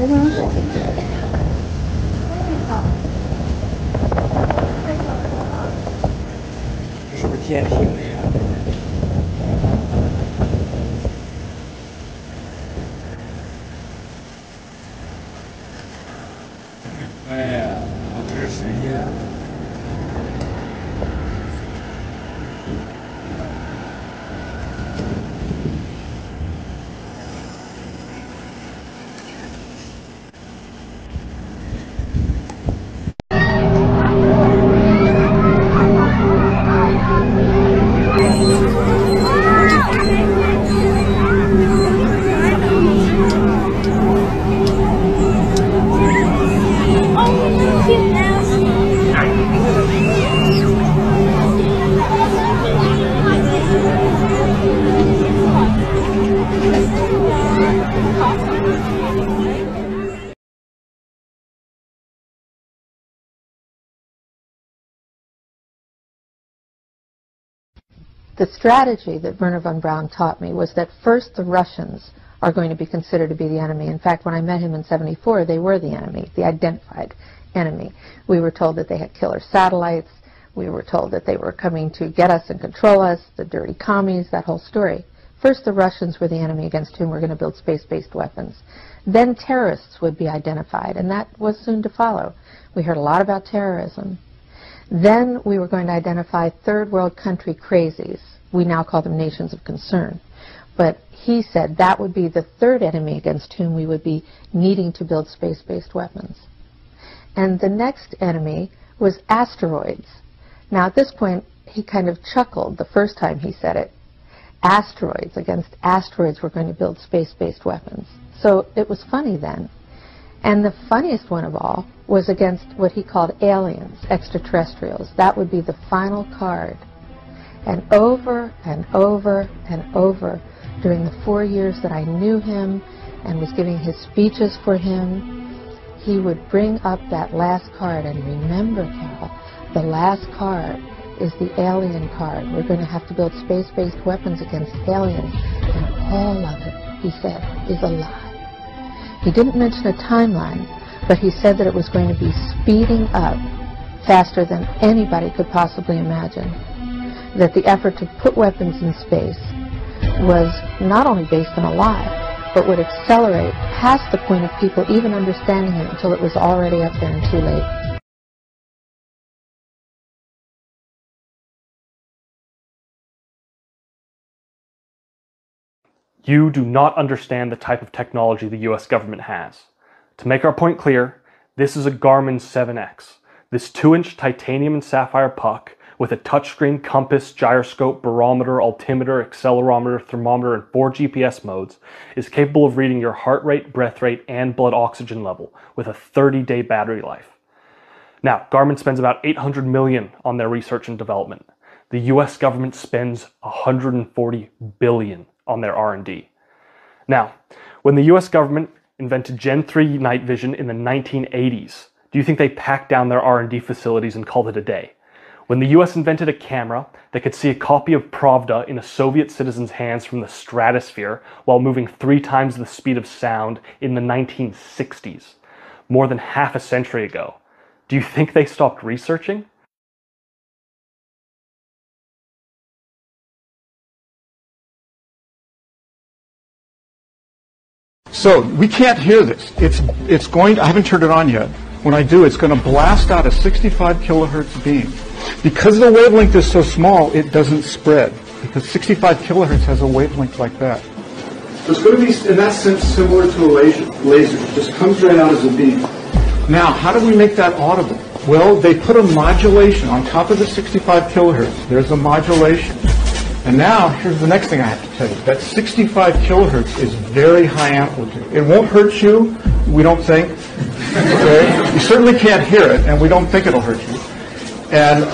这是不是监听的呀？哎呀，这是谁呀？The strategy that Werner von Braun taught me was that first the Russians are going to be considered to be the enemy. In fact, when I met him in '74, they were the enemy, the identified enemy. We were told that they had killer satellites. We were told that they were coming to get us and control us, the dirty commies, that whole story. First, the Russians were the enemy against whom we're going to build space-based weapons. Then terrorists would be identified, and that was soon to follow. We heard a lot about terrorism. Then we were going to identify third world country crazies. We now call them nations of concern. But he said that would be the third enemy against whom we would be needing to build space-based weapons. And the next enemy was asteroids. Now at this point, he kind of chuckled the first time he said it. Asteroids, against asteroids we're going to build space-based weapons. So it was funny then. And the funniest one of all was against what he called aliens, extraterrestrials. That would be the final card. And over and over and over, during the 4 years that I knew him and was giving his speeches for him, he would bring up that last card. And remember, Carol, the last card is the alien card. We're going to have to build space-based weapons against aliens. And all of it, he said, is a lie. He didn't mention a timeline, but he said that it was going to be speeding up faster than anybody could possibly imagine. That the effort to put weapons in space was not only based on a lie, but would accelerate past the point of people even understanding it until it was already up there and too late. You do not understand the type of technology the US government has. To make our point clear, this is a Garmin 7X. This 2-inch titanium and sapphire puck with a touchscreen, compass, gyroscope, barometer, altimeter, accelerometer, thermometer, and 4 GPS modes is capable of reading your heart rate, breath rate, and blood oxygen level with a 30-day battery life. Now, Garmin spends about $800 million on their research and development. The US government spends $140 billion on their R&D. Now, when the US government invented Gen 3 night vision in the 1980s, do you think they packed down their R&D facilities and called it a day? When the US invented a camera that could see a copy of Pravda in a Soviet citizen's hands from the stratosphere while moving 3 times the speed of sound in the 1960s, more than half a century ago, do you think they stopped researching? So we can't hear this. It's going to, I haven't turned it on yet. When I do, it's going to blast out a 65 kilohertz beam. Because the wavelength is so small, it doesn't spread. Because 65 kilohertz has a wavelength like that. So it's going to be, in that sense, similar to a laser. It just comes right out as a beam. Now, how do we make that audible? Well, they put a modulation on top of the 65 kilohertz. There's a modulation. And now, here's the next thing I have to tell you. That 65 kilohertz is very high amplitude. It won't hurt you, we don't think. Okay? You certainly can't hear it, and we don't think it'll hurt you. And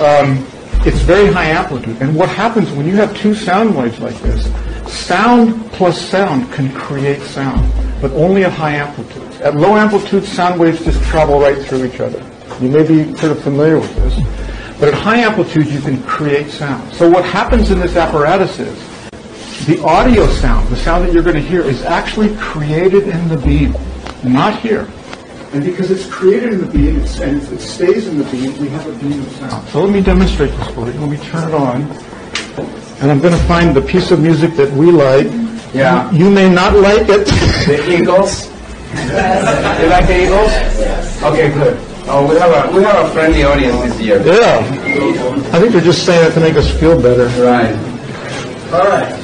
it's very high amplitude. And what happens when you have 2 sound waves like this, sound plus sound can create sound, but only at high amplitudes. At low amplitudes, sound waves just travel right through each other. You may be sort of familiar with this. But at high amplitude, you can create sound. So what happens in this apparatus is the audio sound, the sound that you're going to hear, is actually created in the beam. not here. And because it's created in the beam and it stays in the beam, we have a beam of sound. So let me demonstrate this for you. Let me turn it on. And I'm going to find the piece of music that we like. Yeah. You may not like it. The Eagles? You like the Eagles? Okay, good. Oh, we have a friendly audience this year. Yeah. I think they're just saying that to make us feel better. Right. All right.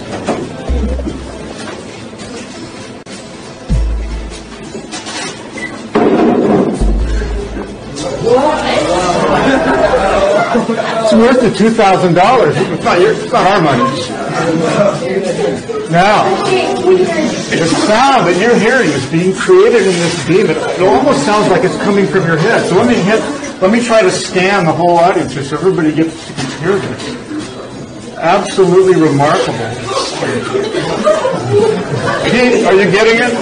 It's worth the $2,000. It's not our money. Now, the sound that you're hearing is being created in this beam. It almost sounds like it's coming from your head. So let me try to scan the whole audience here so everybody gets to hear this. Absolutely remarkable. Pete, are you getting it?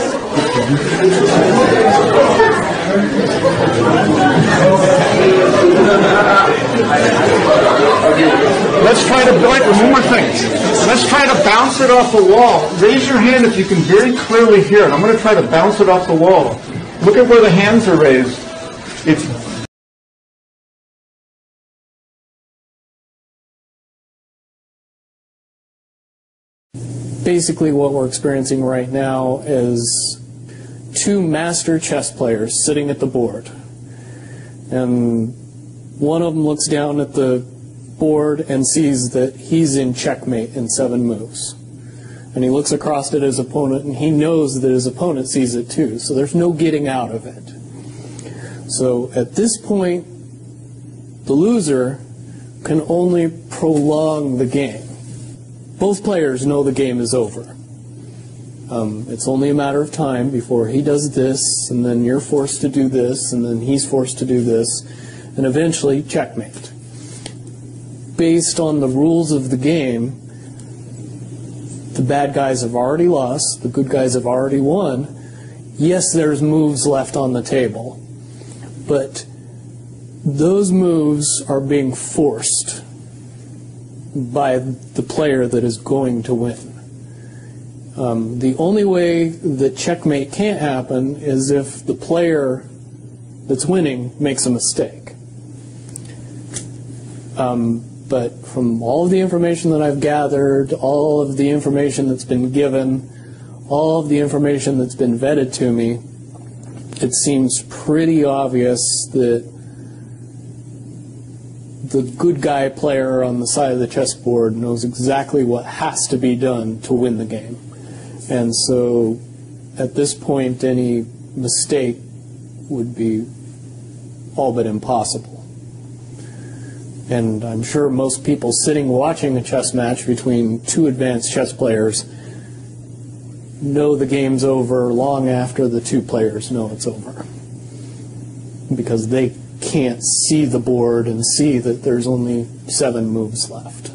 Let's try to, one more thing. Let's try to bounce it off the wall. Raise your hand if you can very clearly hear it. I'm going to try to bounce it off the wall. Look at where the hands are raised. It's basically what we're experiencing right now is two master chess players sitting at the board. And one of them looks down at the board and sees that he's in checkmate in 7 moves. And he looks across at his opponent and he knows that his opponent sees it too. So there's no getting out of it. So at this point, the loser can only prolong the game. Both players know the game is over. It's only a matter of time before he does this, and then you're forced to do this, and then he's forced to do this, and eventually checkmate. Based on the rules of the game, the bad guys have already lost, the good guys have already won. Yes, there's moves left on the table, but those moves are being forced by the player that is going to win. The only way that checkmate can't happen is if the player that's winning makes a mistake. But from all of the information that I've gathered, all of the information that's been given, all of the information that's been vetted to me, it seems pretty obvious that the good guy player on the side of the chessboard knows exactly what has to be done to win the game. And so at this point, any mistake would be all but impossible. And I'm sure most people sitting watching a chess match between two advanced chess players know the game's over long after the two players know it's over, because they can't see the board and see that there's only 7 moves left.